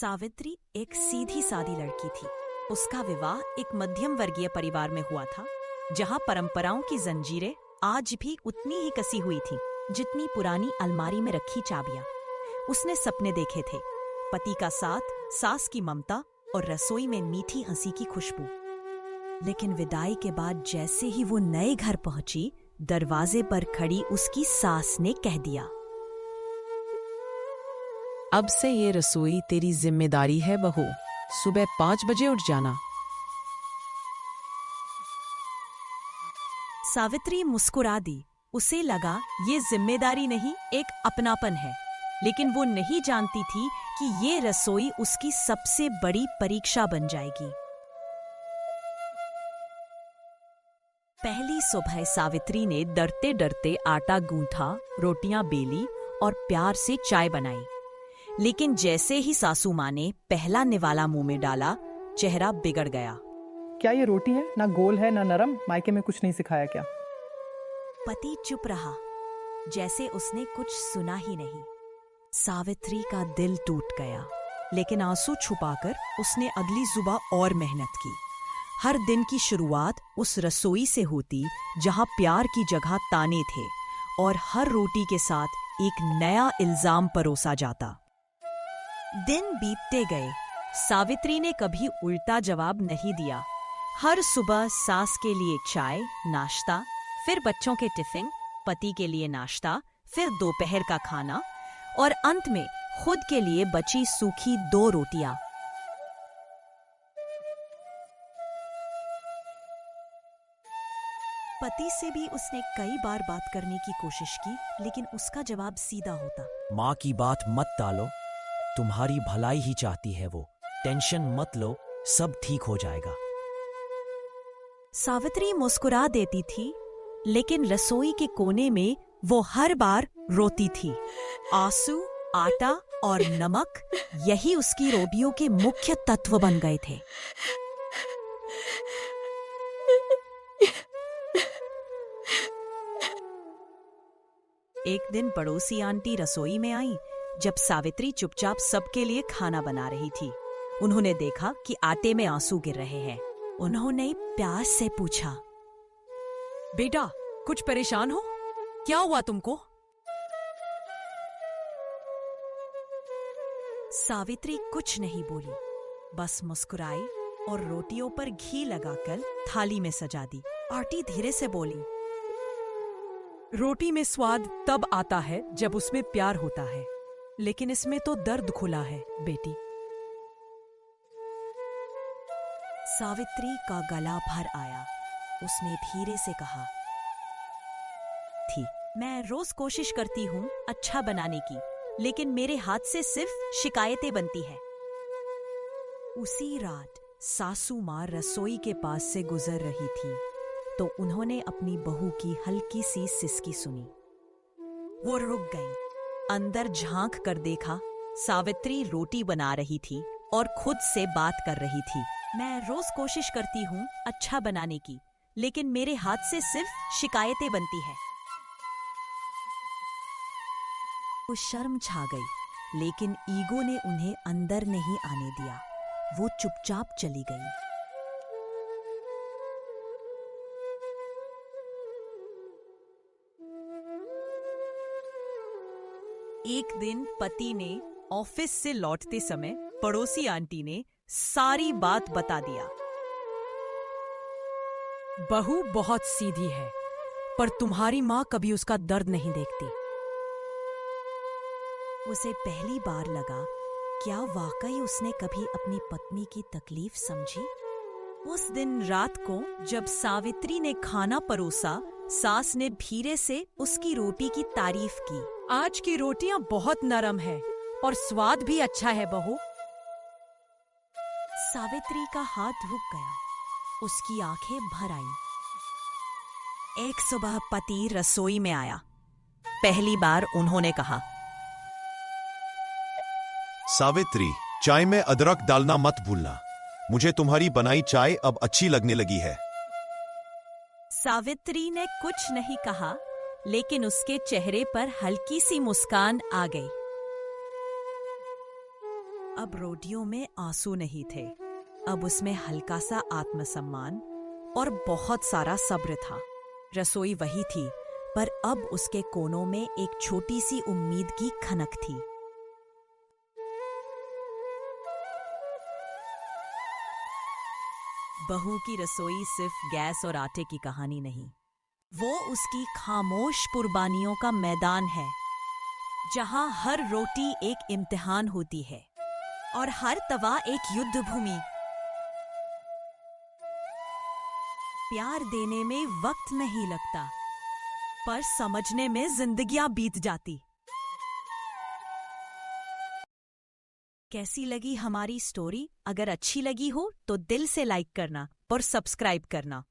सावित्री एक सीधी सादी लड़की थी। उसका विवाह एक मध्यम वर्गीय परिवार में हुआ था, जहां परंपराओं की जंजीरें आज भी उतनी ही कसी हुई थी जितनी पुरानी अलमारी में रखी चाबियां। उसने सपने देखे थे, पति का साथ, सास की ममता और रसोई में मीठी हंसी की खुशबू। लेकिन विदाई के बाद जैसे ही वो नए घर पहुंची, दरवाजे पर खड़ी उसकी सास ने कह दिया, अब से ये रसोई तेरी जिम्मेदारी है बहू। सुबह 5 बजे उठ जाना। सावित्री मुस्कुरा दी। उसे लगा ये जिम्मेदारी नहीं, एक अपनापन है। लेकिन वो नहीं जानती थी कि ये रसोई उसकी सबसे बड़ी परीक्षा बन जाएगी। पहली सुबह सावित्री ने डरते डरते आटा गूंथा, रोटियां बेली और प्यार से चाय बनाई। लेकिन जैसे ही सासू माँ ने पहला निवाला मुंह में डाला, चेहरा बिगड़ गया। क्या ये रोटी है? ना गोल है ना नरम। मायके में कुछ नहीं सिखाया क्या? पति चुप रहा, जैसे उसने कुछ सुना ही नहीं। सावित्री का दिल टूट गया, लेकिन आंसू छुपाकर उसने अगली सुबह और मेहनत की। हर दिन की शुरुआत उस रसोई से होती जहां प्यार की जगह ताने थे, और हर रोटी के साथ एक नया इल्जाम परोसा जाता। दिन बीतते गए। सावित्री ने कभी उल्टा जवाब नहीं दिया। हर सुबह सास के लिए चाय, नाश्ता, फिर बच्चों के टिफिन, पति के लिए नाश्ता, फिर दोपहर का खाना और अंत में खुद के लिए बची सूखी 2 रोटियां। पति से भी उसने कई बार बात करने की कोशिश की, लेकिन उसका जवाब सीधा होता, माँ की बात मत टालो, तुम्हारी भलाई ही चाहती है वो। टेंशन मत लो, सब ठीक हो जाएगा। सावित्री मुस्कुरा देती थी, लेकिन रसोई के कोने में वो हर बार रोती थी। आंसू, आटा और नमक, यही उसकी रोटियों के मुख्य तत्व बन गए थे। एक दिन पड़ोसी आंटी रसोई में आई, जब सावित्री चुपचाप सबके लिए खाना बना रही थी। उन्होंने देखा कि आटे में आंसू गिर रहे हैं। उन्होंने प्यार से पूछा, बेटा, कुछ परेशान हो? क्या हुआ तुमको? सावित्री कुछ नहीं बोली, बस मुस्कुराई और रोटियों पर घी लगाकर थाली में सजा दी। आंटी धीरे से बोली, रोटी में स्वाद तब आता है जब उसमें प्यार होता है, लेकिन इसमें तो दर्द खुला है बेटी। सावित्री का गला भर आया। उसने धीरे से कहा, मैं रोज कोशिश करती हूँ अच्छा बनाने की, लेकिन मेरे हाथ से सिर्फ शिकायतें बनती है। उसी रात सासू माँ रसोई के पास से गुजर रही थी, तो उन्होंने अपनी बहू की हल्की सी सिसकी सुनी। वो रुक गईं। अंदर झांक कर देखा, सावित्री रोटी बना रही थी और खुद से बात कर रही थी। मैं रोज कोशिश करती हूँ अच्छा बनाने की, लेकिन मेरे हाथ से सिर्फ शिकायतें बनती है। वो शर्म छा गई, लेकिन ईगो ने उन्हें अंदर नहीं आने दिया। वो चुपचाप चली गई। एक दिन पति ने ऑफिस से लौटते समय पड़ोसी आंटी ने सारी बात बता दिया। बहू बहुत सीधी है, पर तुम्हारी माँ कभी उसका दर्द नहीं देखती। उसे पहली बार लगा, क्या वाकई उसने कभी अपनी पत्नी की तकलीफ समझी? उस दिन रात को जब सावित्री ने खाना परोसा, सास ने धीरे से उसकी रोटी की तारीफ की। आज की रोटियां बहुत नरम है और स्वाद भी अच्छा है बहू। सावित्री का हाथ रुक गया, उसकी आंखें भर आईं। एक सुबह पति रसोई में आया। पहली बार उन्होंने कहा, सावित्री, चाय में अदरक डालना मत भूलना। मुझे तुम्हारी बनाई चाय अब अच्छी लगने लगी है। सावित्री ने कुछ नहीं कहा, लेकिन उसके चेहरे पर हल्की सी मुस्कान आ गई। अब रोटियों में आंसू नहीं थे, अब उसमें हल्का सा आत्मसम्मान और बहुत सारा सब्र था। रसोई वही थी, पर अब उसके कोनों में एक छोटी सी उम्मीद की खनक थी। बहू की रसोई सिर्फ गैस और आटे की कहानी नहीं, वो उसकी खामोश कुर्बानियों का मैदान है, जहां हर रोटी एक इम्तिहान होती है और हर तवा एक युद्ध भूमि। प्यार देने में वक्त नहीं लगता, पर समझने में जिंदगियां बीत जाती। कैसी लगी हमारी स्टोरी? अगर अच्छी लगी हो तो दिल से लाइक करना और सब्सक्राइब करना।